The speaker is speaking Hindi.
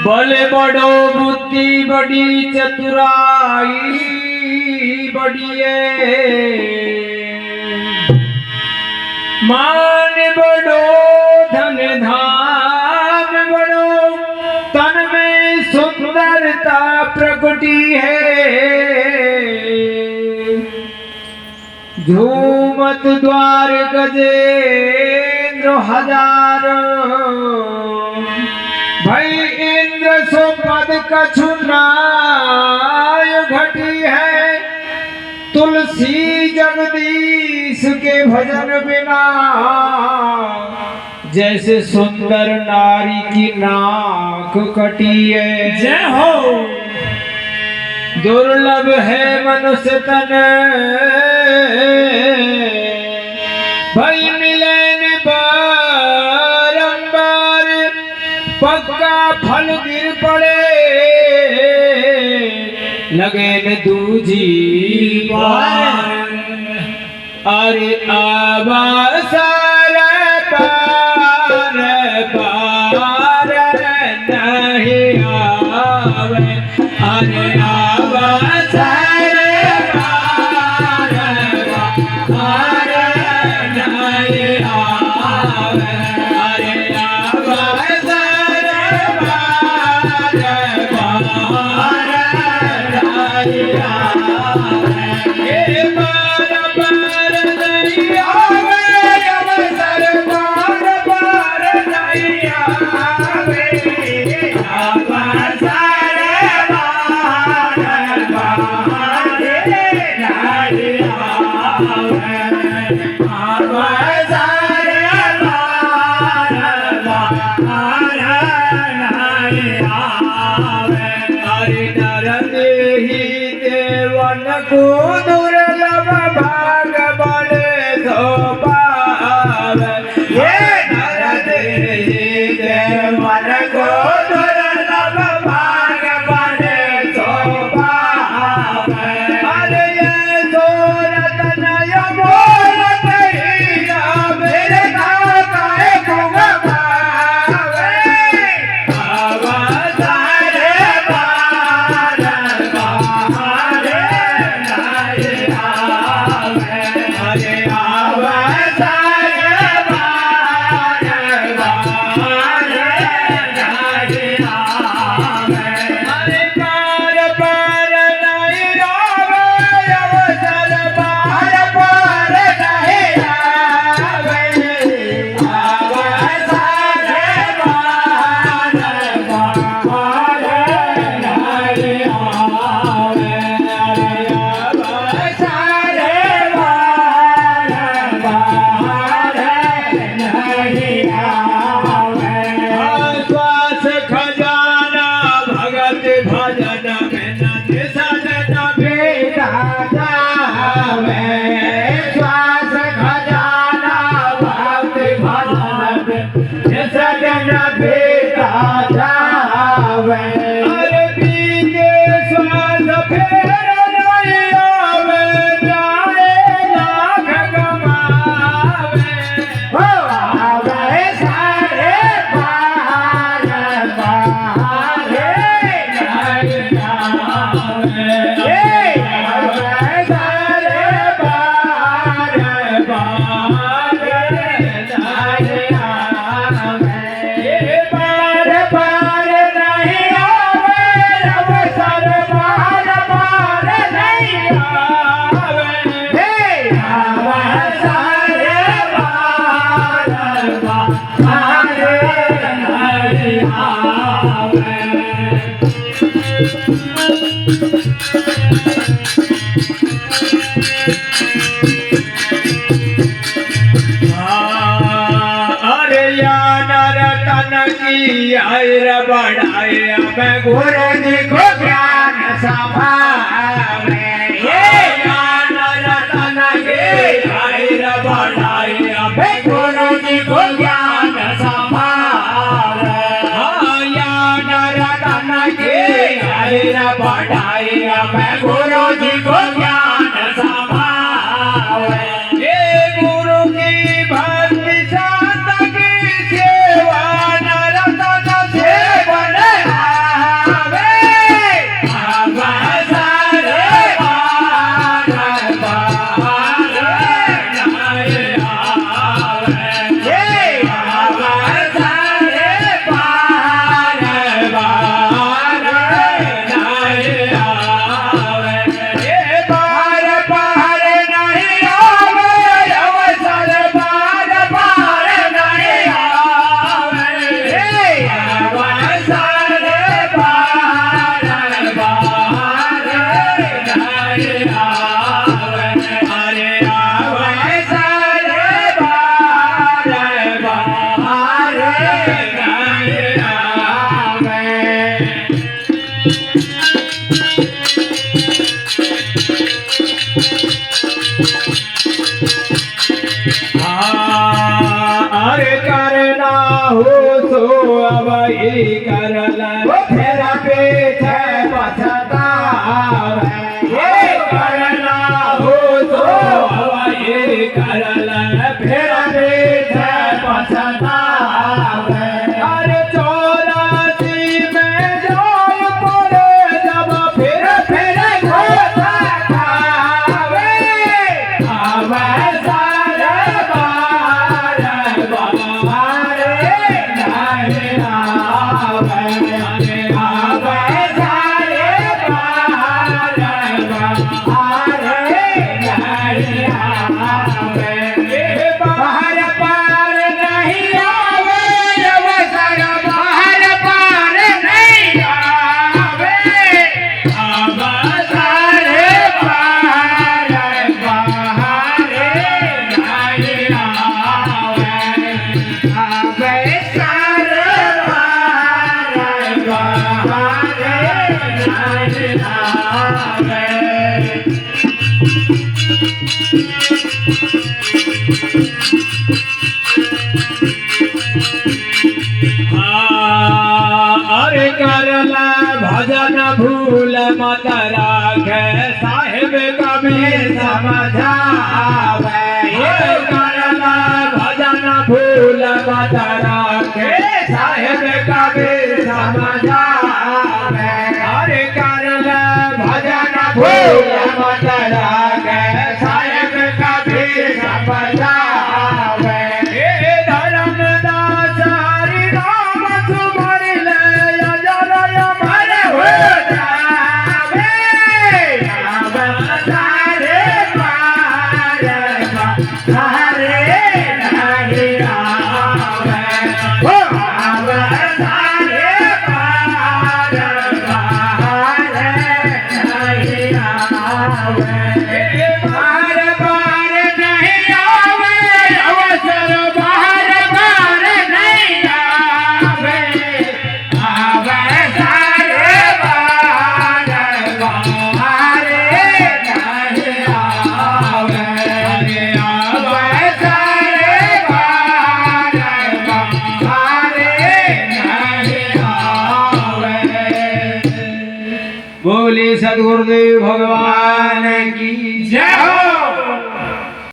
भले बड़ो बुद्धि बड़ी चतुराई बड़िए मान बड़ो धन धाम बड़ो तन में सुंदरता प्रकटी है झूमत द्वार गजेंद्र हजारों भाई इंद्र सुपद कछुनाय घटी है तुलसी जगदीश के भजन बिना जैसे सुंदर नारी की नाक कटी है। जय हो। दुर्लभ है मनुष्य तन भाई मिलन बारंबार पक्का फल गिर पड़े लगे न दूजी बार अरे आवास पार पार नहीं आवे अरे आवास पार पार नहीं आवे अरे आवास को दुर्लभ भाग बड़े तो पावे ये नर देवन को दुर्लभ भाग बड़े तो पावे अरे ये सूरत नय मोर कहिया मेरे काहे कुंग पावे आवाज रे बार आयर बढ़ाए मैं गुरु जी को ज्ञान सभावे ये ज्ञान रतन के आयर बढ़ाए मैं गुरु जी को ज्ञान सभावे ज्ञान रतन के आयर बढ़ाए मैं गुरु जी को ज्ञान सभावे ये गुरु की भक्ति शांत की सेवा नरतन सेवन नहीं आवे। अरे करना हो सो अब ही कर ले फिर पीछे पछतावे। ये करना हो सो अब ही कर ले फिर पीछे पछतावे। अरे 84 में जान पड़े जब फिर घोषा खावे। आवे सारे बार बारे नहीं आवे। आवे सारे बार बारे नहीं आवे। बाहर पार नहीं आवे। अवसर बाहर पार नहीं आवे। अवसर पार बाहर नहीं आवे। अवसर पार बाहर नहीं आवे। अरे करला भजन भूल मत राखे साहेब कबीर समझावे। ये करला भजन भूल मत राखे साहेब कबीर समझावे। अरे करला भजन भूल मत राखे साहेब कबीर समझावे। हे धर्मदास हरि राम सुमर ले अजर अमर हो जावे। अवतारे पार बाहरे नहीं आवे। अवतारे पार बाहरे नहीं आवे। बाहर पार नहीं आवे। अवसर बाहर पार नहीं आवे। आवे सारे बार बाहरे नहीं आवे। आवे सारे बार बाहरे नहीं आवे। बोले सद्गुरुदेव भगवान की जय हो।